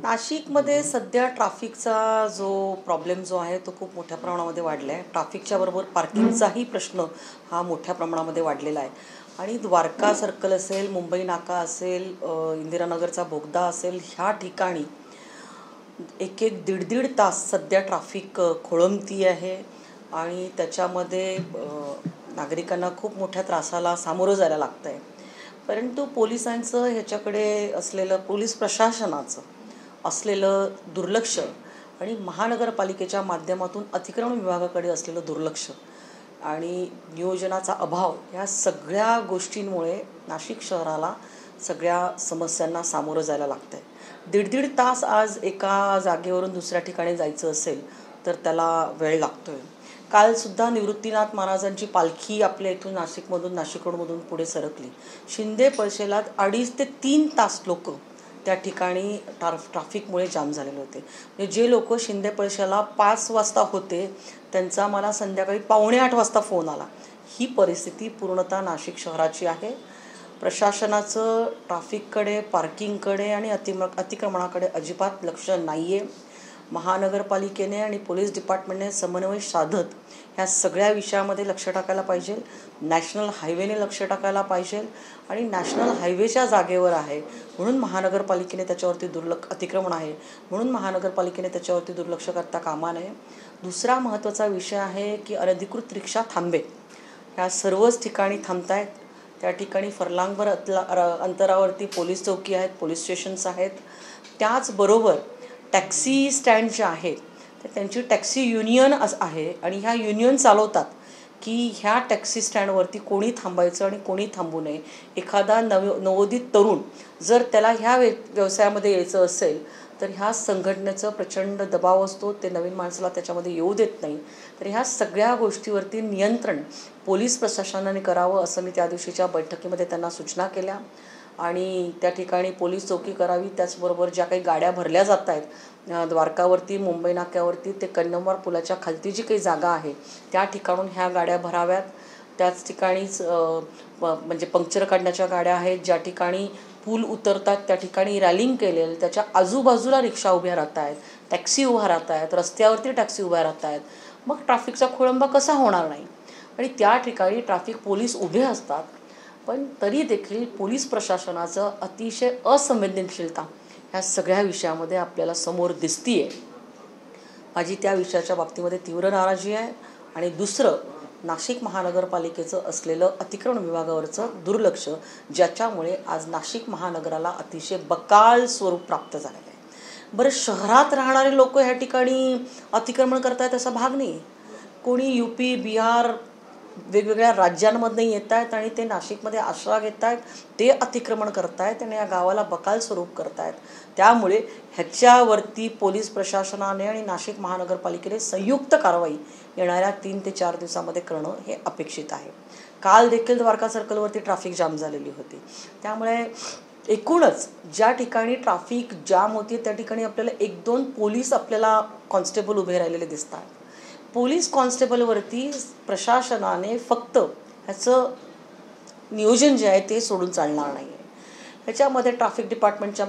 नाशिकमध्ये सध्या ट्रॅफिकचा जो प्रॉब्लेम जो आहे तो खूप मोठ्या प्रमाणामध्ये वाढला आहे. ट्रॅफिकच्या बरोबर पार्किंगचाही प्रश्न हा मोठ्या प्रमाणामध्ये वाढलेला आहे. आणि द्वारका सर्कल असेल, मुंबई नाका असेल, इंदिरानगरचा बोगदा असेल, ह्या ठिकाणी एक एक दीड दीड तास सध्या ट्रॅफिक खोळंबती आहे. आणि त्याच्यामध्ये नागरिकांना खूप मोठ्या त्रासाला सामोरं जायला लागतं आहे. परंतु पोलिसांचं ह्याच्याकडे असलेलं, पोलीस प्रशासनाचं असलेलं दुर्लक्ष आणि महानगरपालिकेच्या माध्यमातून अतिक्रमण विभागाकडे असलेलं दुर्लक्ष आणि नियोजनाचा अभाव, या सगळ्या गोष्टींमुळे नाशिक शहराला सगळ्या समस्यांना सामोरं जायला लागतं आहे. दीड दीड तास आज एका जागेवरून दुसऱ्या ठिकाणी जायचं असेल तर त्याला वेळ लागतो आहे. कालसुद्धा निवृत्तीनाथ महाराजांची पालखी आपल्या इथून नाशिक रोडमधून पुढे सरकली. शिंदे पळशेला 2.5 ते 3 तास लोक त्या ठिकाणी ट्रॅफिकमुळे जाम झालेले होते. म्हणजे जे लोक शिंदे पळशेला 5 वाजता होते त्यांचा मला संध्याकाळी 7:45 वाजता फोन आला. ही परिस्थिती पूर्णतः नाशिक शहराची आहे. प्रशासनाचं ट्रॅफिककडे, पार्किंगकडे आणि अतिक्रमणाकडे अजिबात लक्ष नाही आहे. महानगरपालिकेने आणि पोलीस डिपार्टमेंटने समन्वय साधत ह्या सगळ्या विषयामध्ये लक्ष टाकायला पाहिजे. नॅशनल हायवेने लक्ष टाकायला पाहिजे. आणि नॅशनल हायवेच्या जागेवर आहे म्हणून महानगरपालिकेने त्याच्यावरती अतिक्रमण आहे म्हणून महानगरपालिकेने त्याच्यावरती दुर्लक्ष करता कामा नये. दुसरा महत्त्वाचा विषय आहे की अनधिकृत रिक्षा थांबे ह्या सर्वच ठिकाणी थांबत आहेत. त्या ठिकाणी फरलांगभर अंतरावरती पोलीस चौकी आहेत, पोलीस स्टेशन्स आहेत. त्याचबरोबर टॅक्सी स्टँड जे आहेत तर त्यांची टॅक्सी युनियन आहे आणि ह्या युनियन चालवतात की ह्या टॅक्सी स्टँडवरती कोणी थांबायचं आणि कोणी थांबू नये. एखादा नवोदित तरुण जर त्याला ह्या व्यवसायामध्ये यायचं असेल तर ह्या संघटनेचं प्रचंड दबाव असतो. ते नवीन माणसाला त्याच्यामध्ये येऊ देत नाही. तर ह्या सगळ्या गोष्टीवरती नियंत्रण पोलीस प्रशासनाने करावं असं मी त्या दिवशीच्या बैठकीमध्ये त्यांना सूचना केल्या. आणि त्या ठिकाणी पोलीस चौकी करावी. त्याचबरोबर ज्या काही गाड्या भरल्या जात आहेत द्वारकावरती, मुंबई नाक्यावरती, ते कन्नमवार पुलाच्या खालती जी काही जागा आहे त्या ठिकाणून ह्या गाड्या भराव्यात. त्याच ठिकाणीच म्हणजे पंक्चर काढण्याच्या गाड्या आहेत. ज्या ठिकाणी पूल उतरतात त्या ठिकाणी रॅलिंग केलेलं, त्याच्या आजूबाजूला रिक्षा उभ्या राहत आहेत, टॅक्सी उभ्या राहत आहेत, रस्त्यावरती टॅक्सी उभ्या राहत आहेत. मग ट्रॅफिकचा खोळंबा कसा होणार नाही. आणि त्या ठिकाणी ट्रॅफिक पोलीस उभे असतात. पण तरी देखील पोलीस प्रशासनाचं अतिशय असंवेदनशीलता ह्या सगळ्या विषयामध्ये आपल्याला समोर दिसतीये. माझी त्या विषयाच्या बाबतीमध्ये तीव्र नाराजी आहे. आणि दुसरं, नाशिक महानगरपालिकेचं असलेलं अतिक्रमण विभागावरचं दुर्लक्ष, ज्याच्यामुळे आज नाशिक महानगराला अतिशय बकाल स्वरूप प्राप्त झालेलं आहे. बरं, शहरात राहणारे लोक ह्या ठिकाणी अतिक्रमण करतायत असा भाग नाही. कोणी UP, बिहार, वेगवेगळ्या राज्यांमधनं येत आहेत आणि ते नाशिकमध्ये आश्रय घेत आहेत, ते अतिक्रमण करत आहेत आणि या गावाला बकाल स्वरूप करत आहेत. त्यामुळे ह्याच्यावरती पोलीस प्रशासनाने आणि नाशिक महानगरपालिकेने संयुक्त कारवाई येणाऱ्या 3 ते 4 दिवसामध्ये करणं हे अपेक्षित आहे. काल देखील द्वारका सर्कलवरती ट्रॅफिक जाम झालेली होती. त्यामुळे एकूणच ज्या ठिकाणी ट्रॅफिक जाम होती त्या ठिकाणी आपल्याला 1-2 पोलीस आपल्याला कॉन्स्टेबल उभे राहिलेले दिसतात. पोलीस कॉन्स्टेबलवरती प्रशासनाने फक्त ह्याचं नियोजन जे आहे ते सोडून चालणार नाही आहे. ह्याच्यामध्ये ट्रॅफिक डिपार्टमेंटच्या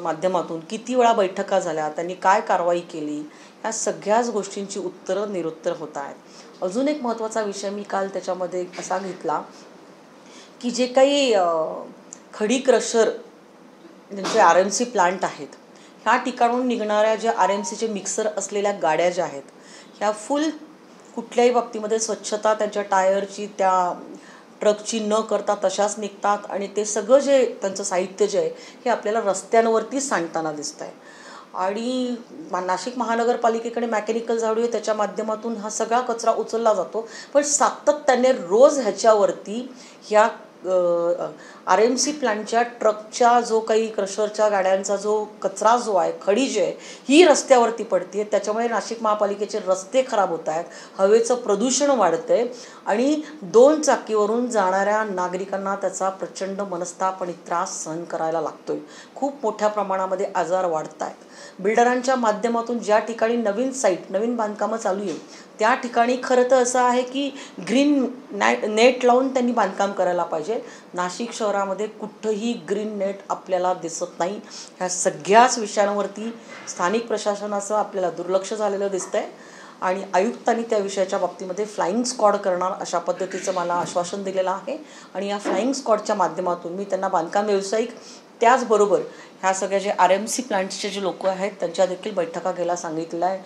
माध्यमातून किती वेळा बैठका झाल्या, त्यांनी काय कारवाई केली, ह्या सगळ्याच गोष्टींची उत्तरं निरुत्तर होत आहेत. अजून एक महत्त्वाचा विषय मी काल त्याच्यामध्ये असा घेतला की जे काही खडी क्रशर ज्यांचे RMC प्लांट आहेत ह्या ठिकाणून निघणाऱ्या ज्या RMCचे मिक्सर असलेल्या गाड्या ज्या आहेत ह्या फुल कुठल्याही बाबतीमध्ये स्वच्छता त्यांच्या टायरची, त्या ट्रकची न करता तशाच निघतात. आणि ते सगळं जे त्यांचं साहित्य जे आहे हे आपल्याला रस्त्यांवरती सांडताना दिसतं आहे. आणि नाशिक महानगरपालिकेकडे मेकॅनिकल झाडू आहे, त्याच्या माध्यमातून हा सगळा कचरा उचलला जातो. पण सातत्याने रोज ह्याच्यावरती ह्या RMC प्लांटच्या ट्रकच्या जो काही क्रशरच्या गाड्यांचा जो कचरा जो आहे, खडी जी आहे ही रस्त्यावरती पडते. त्याच्यामुळे नाशिक महापालिकेचे रस्ते खराब होत आहेत, हवेचं प्रदूषण वाढतं आहे आणि 2 चाकीवरून जाणाऱ्या नागरिकांना त्याचा प्रचंड मनस्ताप आणि त्रास सहन करायला लागतोय. खूप मोठ्या प्रमाणामध्ये आजार वाढत आहेत. बिल्डरांच्या माध्यमातून ज्या ठिकाणी नवीन बांधकामं चालू आहे त्या ठिकाणी खरं तर असं आहे की ग्रीन नेट लावून त्यांनी बांधकाम करायला पाहिजे. पाहिजे. नाशिक शहरामध्ये कुठंही ग्रीन नेट आपल्याला दिसत नाही. ह्या सगळ्याच विषयांवरती स्थानिक प्रशासनाचं आपल्याला दुर्लक्ष झालेलं दिसतंय आणि आयुक्तांनी त्या विषयाच्या बाबतीमध्ये फ्लाईंग स्क्वॉड करणार अशा पद्धतीचं मला आश्वासन दिलेलं आहे. आणि या फ्लाईंग स्क्वॉडच्या माध्यमातून मी त्यांना बांधकाम व्यावसायिक त्याचबरोबर ह्या सगळ्या जे RMC प्लांट्सचे जे लोक आहेत त्यांच्या देखील बैठका घ्यायला सांगितलेलं आहे.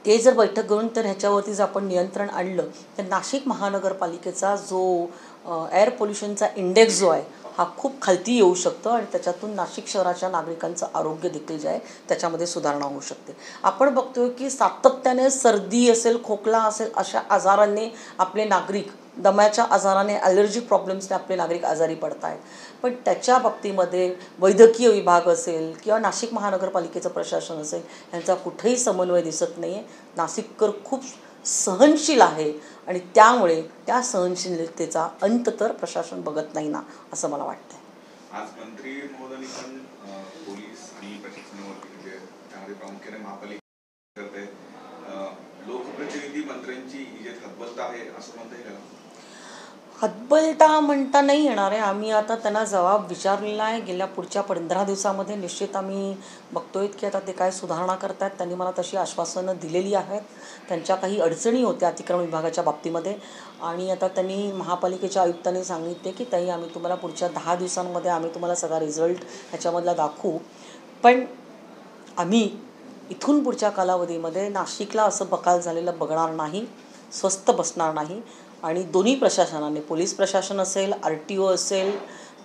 ते जर बैठक घेऊन तर ह्याच्यावरती जर आपण नियंत्रण आणलं तर नाशिक महानगरपालिकेचा जो एअर पोल्युशनचा इंडेक्स जो आहे हा खूप खालती येऊ शकतो आणि त्याच्यातून नाशिक शहराच्या नागरिकांचं आरोग्य देखील जे आहे त्याच्यामध्ये सुधारणा होऊ शकते. आपण बघतोय की सातत्याने सर्दी असेल, खोकला असेल अशा आजारांनी आपले नागरिक, दम्याच्या आजाराने, ॲलर्जी प्रॉब्लेम्सने आपले नागरिक आजारी पडत आहेत. पण त्याच्या बाबतीमध्ये वैद्यकीय विभाग असेल किंवा नाशिक महानगरपालिकेचं प्रशासन असेल यांचा कुठेही समन्वय दिसत नाही आहे. नाशिककर खूप सहनशील आहे आणि त्यामुळे त्या सहनशीलतेचा अंत तर प्रशासन बघत नाही ना असं मला वाटतं. आज मंत्री महोदयांनी पण पोलीस आणि प्रशासनावरती त्यामध्ये प्रामुख्याने महापालिका करते लोकप्रतिनिधी मंत्र्यांची ही जे हतबलता आहे असं म्हणता येईल. हतबलता म्हणता नाही येणार आहे. आम्ही आता त्यांना जबाब विचारलेला आहे. गेल्या पुढच्या 15 दिवसामध्ये निश्चित आम्ही बघतोय की आता ते काय सुधारणा करतात. त्यांनी मला तशी आश्वासनं दिलेली आहेत. त्यांच्या काही अडचणी होत्या अतिक्रमण विभागाच्या बाबतीमध्ये आणि आता त्यांनी महापालिकेच्या आयुक्तांनी सांगितले की ताई आम्ही तुम्हाला पुढच्या 10 दिवसांमध्ये आम्ही तुम्हाला सगळा रिझल्ट ह्याच्यामधला दाखवू. पण आम्ही इथून पुढच्या कालावधीमध्ये नाशिकला असं बकाल झालेलं बघणार नाही, स्वस्त बसणार नाही. आणि दोन्ही प्रशासनाने, पोलीस प्रशासन असेल, RTO असेल,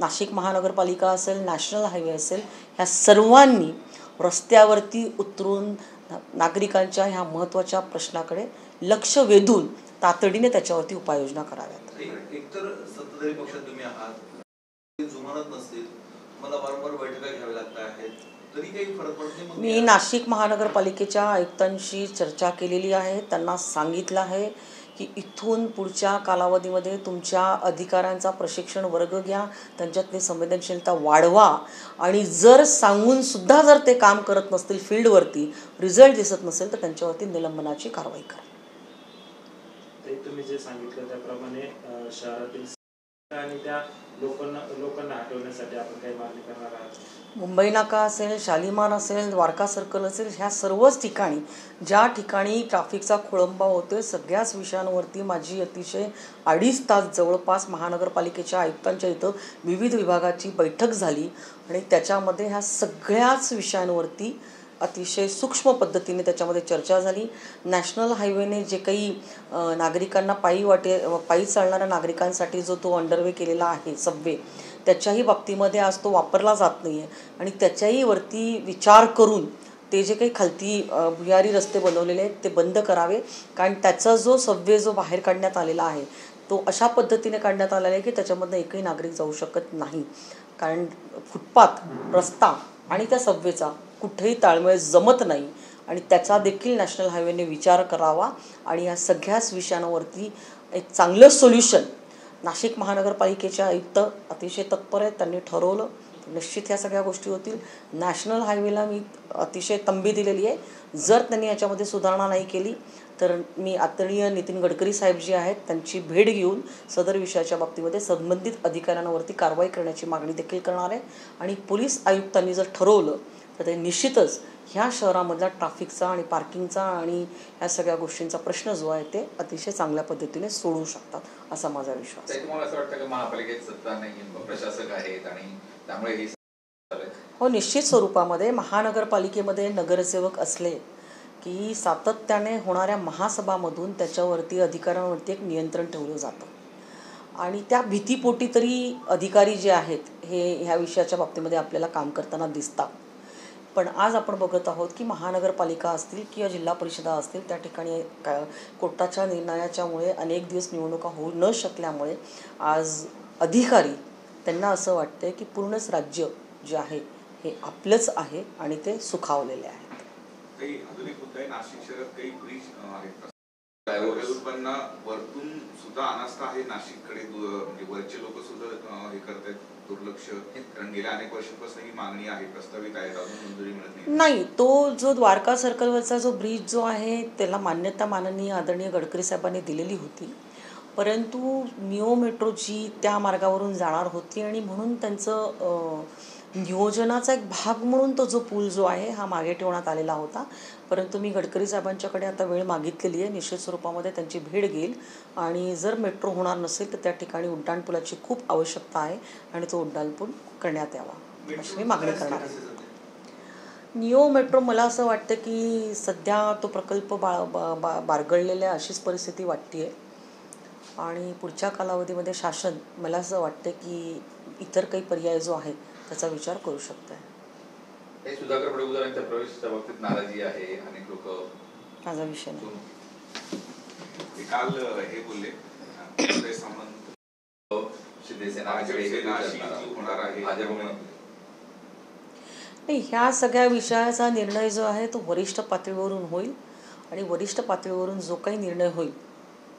नाशिक महानगरपालिका असेल, नॅशनल हायवे असेल, ह्या सर्वांनी रस्त्यावरती उतरून नागरिकांच्या ह्या महत्त्वाच्या प्रश्नाकडे लक्ष वेधून तातडीने त्याच्यावरती उपाययोजना कराव्यात. एकतर सत्ताधारी पक्षात तुम्ही आहात, जुमानत नसतील, तुम्हाला वारंवार बैठका घ्याव्या लागत आहेत, तरी काही फरक पडत नाही. मी नाशिक महानगरपालिकेच्या आयुक्तांशी चर्चा केलेली आहे. त्यांना सांगितलं आहे की इथून पुढच्या कालावधीमध्ये तुमच्या अधिकाऱ्यांचा प्रशिक्षण वर्ग घ्या, त्यांच्यातली संवेदनशीलता वाढवा आणि जर सांगूनसुद्धा जर ते काम करत नसतील, फील्डवरती रिझल्ट दिसत नसेल तर त्यांच्यावरती निलंबनाची कारवाई करा. तुम्ही जे सांगितलं त्याप्रमाणे शहरातील आणि त्या लोकांना हटवण्यासाठी आपण काही मागणी करणार आहात. मुंबई नाका असेल, शालिमार असेल, द्वारका सर्कल असेल, ह्या सर्वच ठिकाणी ज्या ठिकाणी ट्रॅफिकचा खोळंबा होतोय सगळ्याच विषयांवरती माझी अतिशय 2.5 तास जवळपास महानगरपालिकेच्या आयुक्तांच्या इथं विविध विभागाची बैठक झाली आणि त्याच्यामध्ये ह्या सगळ्याच विषयांवरती अतिशय सूक्ष्म पद्धतीने त्याच्यामध्ये चर्चा झाली. नॅशनल हायवेने जे काही नागरिकांना पायी चालणाऱ्या नागरिकांसाठी जो तो अंडरवे केलेला आहे सबवे, त्याच्याही बाबतीमध्ये आज तो वापरला जात नाही आहे आणि त्याच्याही वरती विचार करून ते जे काही खालती भुयारी रस्ते बनवलेले आहेत ते बंद करावे. कारण त्याचा जो सबवे जो बाहेर काढण्यात आलेला आहे तो अशा पद्धतीने काढण्यात आलेला आहे की त्याच्यामधनं एकही नागरिक जाऊ शकत नाही. कारण फुटपाथ, रस्ता आणि त्या सबवेचा कुठेही ताळमेळ जमत नाही आणि त्याचा देखील नॅशनल हायवेने विचार करावा आणि या सगळ्याच विषयांवरती एक चांगलं सोल्युशन नाशिक महानगरपालिकेचे आयुक्त अतिशय तत्पर आहेत. त्यांनी ठरवलं निश्चित ह्या सगळ्या गोष्टी होतील. नॅशनल हायवेला मी अतिशय तंबी दिलेली आहे. जर त्यांनी याच्यामध्ये सुधारणा नाही केली तर मी आदरणीय नितीन गडकरी साहेब जे आहेत त्यांची भेट घेऊन सदर विषयाच्या बाबतीमध्ये संबंधित अधिकाऱ्यांवरती कारवाई करण्याची मागणी देखील करणार आहे. आणि पोलीस आयुक्तांनी जर ठरवलं तर ते निश्चितच ह्या शहरामधला ट्रॅफिकचा आणि पार्किंगचा आणि ह्या सगळ्या गोष्टींचा प्रश्न जो आहे ते अतिशय चांगल्या पद्धतीने सोडवू शकतात असा माझा विश्वास आहे. तुम्हाला असं वाटतं की महापालिकेत सत्ता नाही, प्रशासक आहेत आणि त्यामुळे हे हो, निश्चित स्वरूपामध्ये महानगरपालिकेमध्ये नगरसेवक असले की सातत्याने होणाऱ्या महासभामधून त्याच्यावरती अधिकाऱ्यांवरती एक नियंत्रण ठेवलं जातं आणि त्या भीतीपोटी तरी अधिकारी जे आहेत हे ह्या विषयाच्या बाबतीमध्ये आपल्याला काम करताना दिसतात. पण आज आपण बघत आहोत की महानगरपालिका असतील किंवा जिल्हा परिषदा असतील त्या ठिकाणी कोर्टाच्या निर्णयाच्यामुळे अनेक दिवस निवडणुका होऊ न शकल्यामुळे आज अधिकारी त्यांना असं वाटतं की पूर्णच राज्य जे आहे हे आपलंच आहे आणि ते सुखावलेले आहेत. काही आधुनिक मुद्दा आहे. नाशिक शहरात काही ब्रिज आहेत, फ्लायओव्हरवरना वरतून सुद्धा अनास्था आहे नाशिककडे. म्हणजे वरचे लोक सुद्धा हे करतात दुर्लक्ष, कारण गेल्या अनेक वर्षांपासून ही मागणी आहे, प्रस्तावित आहे, अजून मंजुरी मिळत नाही. तो जो द्वारका सर्कलवरचा जो ब्रिज जो आहे त्याला मान्यता माननीय आदरणीय गडकरी साहेबांनी दिलेली होती परंतु निओ मेट्रो जी त्या मार्गावरून जाणार होती आणि म्हणून त्यांचं नियोजनाचा एक भाग म्हणून तो जो पूल जो आहे हा मागे ठेवण्यात आलेला होता. परंतु मी गडकरी साहेबांच्याकडे आता वेळ मागितलेली आहे. निश्चित स्वरूपामध्ये त्यांची भेट घेईल आणि जर मेट्रो होणार नसेल तर त्या ठिकाणी उड्डाणपुलाची खूप आवश्यकता आहे आणि तो उड्डाणपूल करण्यात यावा अशी मी मागणी करणार आहे. निओ मेट्रो मला असं वाटतं की सध्या तो प्रकल्प बारगळलेल्या अशीच परिस्थिती वाटते आहे आणि पुढच्या कालावधीमध्ये शासन मला असं वाटतं की इतर काही पर्याय जो आहे त्याचा विचार करू शकतो आहे. सुधाकर बडगुजरांच्या प्रवेशाच्या बाबतीत नाराजी आहे, अनेक लोक माझा विषय नाही. काल हे बोलले उदय सामंत शिंदेसेना होणार आहे. नाही, ह्या सगळ्या विषयाचा निर्णय जो आहे तो वरिष्ठ पातळीवरून होईल आणि वरिष्ठ पातळीवरून जो काही निर्णय होईल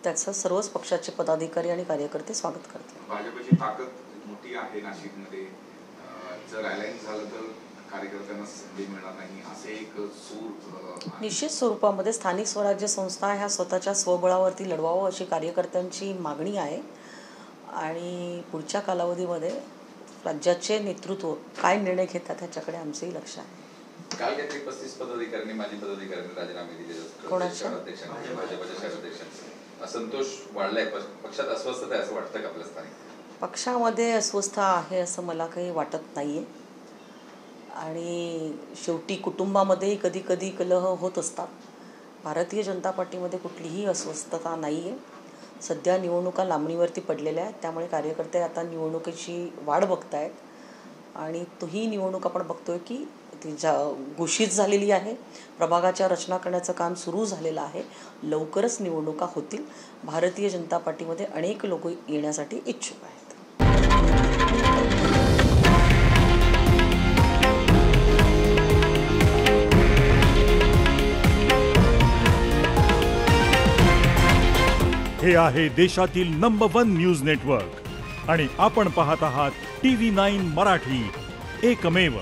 त्याचं सर्वच पक्षाचे पदाधिकारी आणि कार्यकर्ते स्वागत करतील. भाजपची ताकद मोठी आहे नाशिकमध्ये. जर अलायन्स झालं तर कार्यकर्त्यांना संधी मिळणार नाही असे एक सूर निश्चित स्वरूपामध्ये स्थानिक स्वराज्य संस्था ह्या स्वतःच्या स्वबळावरती लढवावं अशी कार्यकर्त्यांची मागणी आहे आणि पुढच्या कालावधीमध्ये राज्याचे नेतृत्व काय निर्णय घेतात ह्याच्याकडे आमचंही लक्ष आहे. काल काहीतरी 35 पदाधिकाऱ्यांनी माजी पदाधिकाऱ्यांनी राजीनामे दिले. कोणाच्या? भाजपच्या शहराध्यक्षांचे असंतोष वाढलाय, पक्षात अस्वस्थता आहे असं वाटतं का आपल्या स्थानिक? पक्षामध्ये अस्वस्थता आहे असं मला काही वाटत नाही आहे आणि शेवटी कुटुंबामध्येही कधी कधी कलह होत असतात. भारतीय जनता पार्टीमध्ये कुठलीही अस्वस्थता नाही आहे. सध्या निवडणुका लांबणीवरती पडलेल्या आहेत त्यामुळे कार्यकर्ते आता निवडणुकीची वाट बघत आहेत आणि तोही निवडणूक आपण बघतोय की ती घोषित झालेली आहे. प्रभागाच्या रचना करण्याचं काम सुरू झालेलं आहे. लवकरच निवडणुका होतील. भारतीय जनता पार्टीमध्ये अनेक लोक येण्यासाठी इच्छुक आहेत. हे आहे देशातील नंबर 1 न्यूज नेटवर्क आणि आपण पाहत आहात TV9 मराठी, एकमेव.